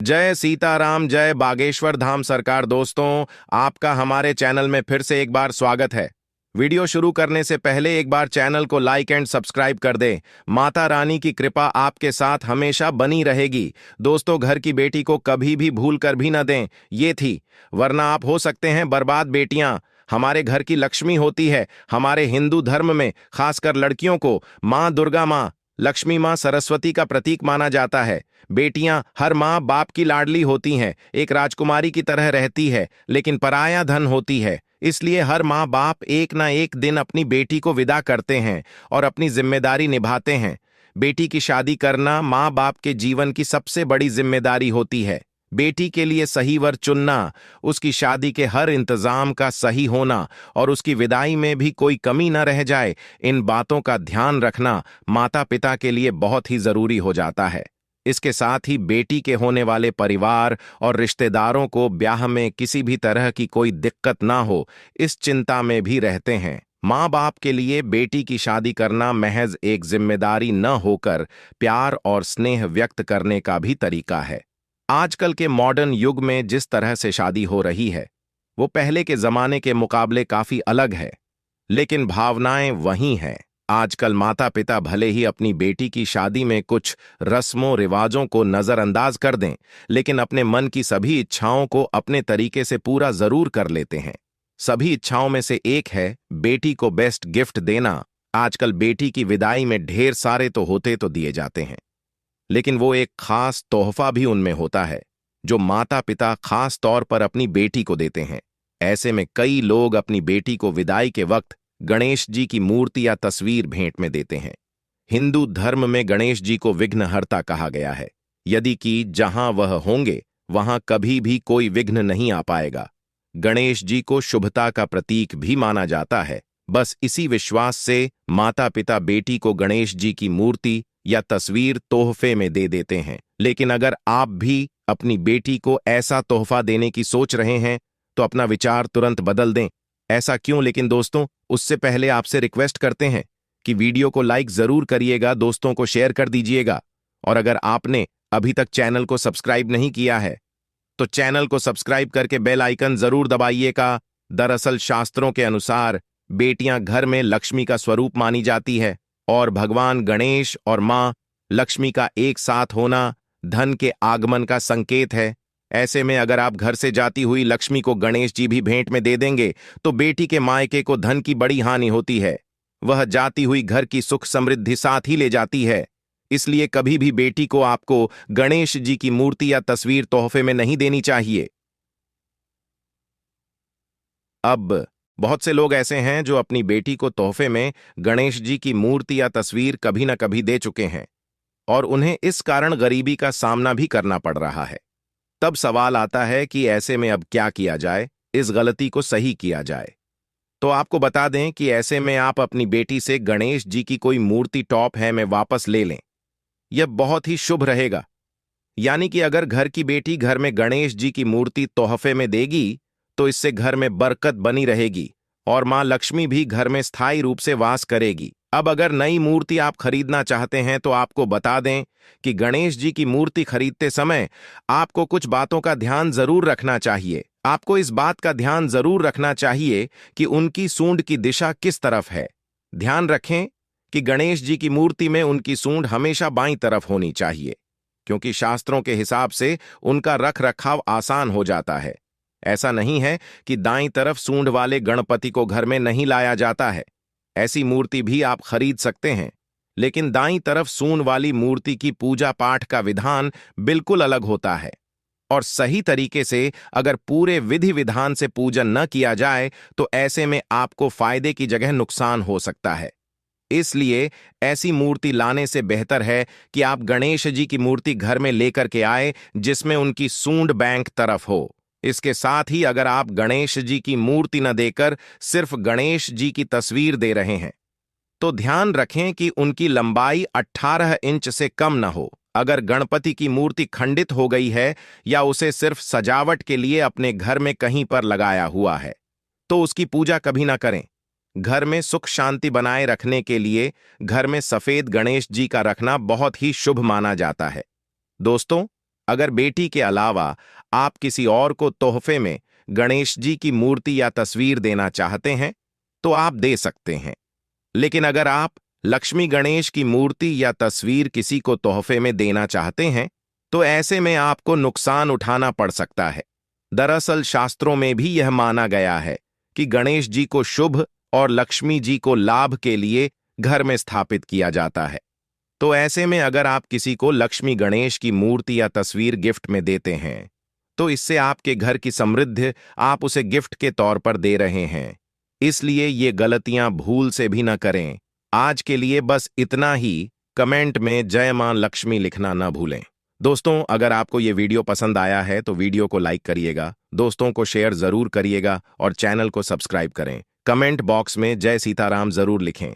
जय सीताराम, जय बागेश्वर धाम सरकार। दोस्तों, आपका हमारे चैनल में फिर से एक बार स्वागत है। वीडियो शुरू करने से पहले एक बार चैनल को लाइक एंड सब्सक्राइब कर दें। माता रानी की कृपा आपके साथ हमेशा बनी रहेगी। दोस्तों, घर की बेटी को कभी भी भूल कर भी न दें, ये थी, वरना आप हो सकते हैं बर्बाद। बेटियां हमारे घर की लक्ष्मी होती है। हमारे हिंदू धर्म में खासकर लड़कियों को माँ दुर्गा, माँ लक्ष्मी, माँ सरस्वती का प्रतीक माना जाता है। बेटियां हर माँ बाप की लाडली होती हैं, एक राजकुमारी की तरह रहती है, लेकिन पराया धन होती है। इसलिए हर माँ बाप एक ना एक दिन अपनी बेटी को विदा करते हैं और अपनी जिम्मेदारी निभाते हैं। बेटी की शादी करना माँ बाप के जीवन की सबसे बड़ी जिम्मेदारी होती है। बेटी के लिए सही वर चुनना, उसकी शादी के हर इंतजाम का सही होना और उसकी विदाई में भी कोई कमी न रह जाए, इन बातों का ध्यान रखना माता पिता के लिए बहुत ही जरूरी हो जाता है। इसके साथ ही बेटी के होने वाले परिवार और रिश्तेदारों को ब्याह में किसी भी तरह की कोई दिक्कत ना हो, इस चिंता में भी रहते हैं। माँ बाप के लिए बेटी की शादी करना महज एक जिम्मेदारी न होकर प्यार और स्नेह व्यक्त करने का भी तरीका है। आजकल के मॉडर्न युग में जिस तरह से शादी हो रही है, वो पहले के जमाने के मुकाबले काफी अलग है, लेकिन भावनाएं वही हैं। आजकल माता पिता भले ही अपनी बेटी की शादी में कुछ रस्मों रिवाजों को नजरअंदाज कर दें, लेकिन अपने मन की सभी इच्छाओं को अपने तरीके से पूरा जरूर कर लेते हैं। सभी इच्छाओं में से एक है बेटी को बेस्ट गिफ्ट देना। आजकल बेटी की विदाई में ढेर सारे तो होते तो दिए जाते हैं, लेकिन वो एक खास तोहफा भी उनमें होता है जो माता पिता खास तौर पर अपनी बेटी को देते हैं। ऐसे में कई लोग अपनी बेटी को विदाई के वक्त गणेश जी की मूर्ति या तस्वीर भेंट में देते हैं। हिंदू धर्म में गणेश जी को विघ्नहर्ता कहा गया है। यदि कि जहां वह होंगे वहां कभी भी कोई विघ्न नहीं आ पाएगा। गणेश जी को शुभता का प्रतीक भी माना जाता है। बस इसी विश्वास से माता पिता बेटी को गणेश जी की मूर्ति या तस्वीर तोहफे में दे देते हैं। लेकिन अगर आप भी अपनी बेटी को ऐसा तोहफा देने की सोच रहे हैं तो अपना विचार तुरंत बदल दें। ऐसा क्यों? लेकिन दोस्तों, उससे पहले आपसे रिक्वेस्ट करते हैं कि वीडियो को लाइक जरूर करिएगा, दोस्तों को शेयर कर दीजिएगा, और अगर आपने अभी तक चैनल को सब्सक्राइब नहीं किया है तो चैनल को सब्सक्राइब करके बेल आइकन जरूर दबाइएगा। दरअसल शास्त्रों के अनुसार बेटियां घर में लक्ष्मी का स्वरूप मानी जाती है और भगवान गणेश और मां लक्ष्मी का एक साथ होना धन के आगमन का संकेत है। ऐसे में अगर आप घर से जाती हुई लक्ष्मी को गणेश जी भी भेंट में दे देंगे तो बेटी के मायके को धन की बड़ी हानि होती है। वह जाती हुई घर की सुख समृद्धि साथ ही ले जाती है। इसलिए कभी भी बेटी को आपको गणेश जी की मूर्ति या तस्वीर तोहफे में नहीं देनी चाहिए। अब बहुत से लोग ऐसे हैं जो अपनी बेटी को तोहफे में गणेश जी की मूर्ति या तस्वीर कभी न कभी दे चुके हैं और उन्हें इस कारण गरीबी का सामना भी करना पड़ रहा है। तब सवाल आता है कि ऐसे में अब क्या किया जाए, इस गलती को सही किया जाए। तो आपको बता दें कि ऐसे में आप अपनी बेटी से गणेश जी की कोई मूर्ति टॉप है में वापस ले लें। यह बहुत ही शुभ रहेगा। यानी कि अगर घर की बेटी घर में गणेश जी की मूर्ति तोहफे में देगी तो इससे घर में बरकत बनी रहेगी और मां लक्ष्मी भी घर में स्थायी रूप से वास करेगी। अब अगर नई मूर्ति आप खरीदना चाहते हैं तो आपको बता दें कि गणेश जी की मूर्ति खरीदते समय आपको कुछ बातों का ध्यान जरूर रखना चाहिए। आपको इस बात का ध्यान जरूर रखना चाहिए कि उनकी सूंड की दिशा किस तरफ है। ध्यान रखें कि गणेश जी की मूर्ति में उनकी सूंड हमेशा बाईं तरफ होनी चाहिए, क्योंकि शास्त्रों के हिसाब से उनका रख रखाव आसान हो जाता है। ऐसा नहीं है कि दाईं तरफ सूंड वाले गणपति को घर में नहीं लाया जाता है। ऐसी मूर्ति भी आप खरीद सकते हैं, लेकिन दाईं तरफ सूंड वाली मूर्ति की पूजा पाठ का विधान बिल्कुल अलग होता है और सही तरीके से अगर पूरे विधि विधान से पूजन न किया जाए तो ऐसे में आपको फायदे की जगह नुकसान हो सकता है। इसलिए ऐसी मूर्ति लाने से बेहतर है कि आप गणेश जी की मूर्ति घर में लेकर के आए जिसमें उनकी सूंड बैंक तरफ हो। इसके साथ ही अगर आप गणेश जी की मूर्ति न देकर सिर्फ गणेश जी की तस्वीर दे रहे हैं तो ध्यान रखें कि उनकी लंबाई 18 इंच से कम न हो। अगर गणपति की मूर्ति खंडित हो गई है या उसे सिर्फ सजावट के लिए अपने घर में कहीं पर लगाया हुआ है तो उसकी पूजा कभी ना करें। घर में सुख शांति बनाए रखने के लिए घर में सफेद गणेश जी का रखना बहुत ही शुभ माना जाता है। दोस्तों, अगर बेटी के अलावा आप किसी और को तोहफे में गणेश जी की मूर्ति या तस्वीर देना चाहते हैं तो आप दे सकते हैं। लेकिन अगर आप लक्ष्मी गणेश की मूर्ति या तस्वीर किसी को तोहफे में देना चाहते हैं तो ऐसे में आपको नुकसान उठाना पड़ सकता है। दरअसल शास्त्रों में भी यह माना गया है कि गणेश जी को शुभ और लक्ष्मी जी को लाभ के लिए घर में स्थापित किया जाता है। तो ऐसे में अगर आप किसी को लक्ष्मी गणेश की मूर्ति या तस्वीर गिफ्ट में देते हैं तो इससे आपके घर की समृद्धि आप उसे गिफ्ट के तौर पर दे रहे हैं। इसलिए ये गलतियां भूल से भी न करें। आज के लिए बस इतना ही। कमेंट में जय मां लक्ष्मी लिखना न भूलें। दोस्तों, अगर आपको ये वीडियो पसंद आया है तो वीडियो को लाइक करिएगा, दोस्तों को शेयर जरूर करिएगा और चैनल को सब्सक्राइब करें। कमेंट बॉक्स में जय सीताराम जरूर लिखें।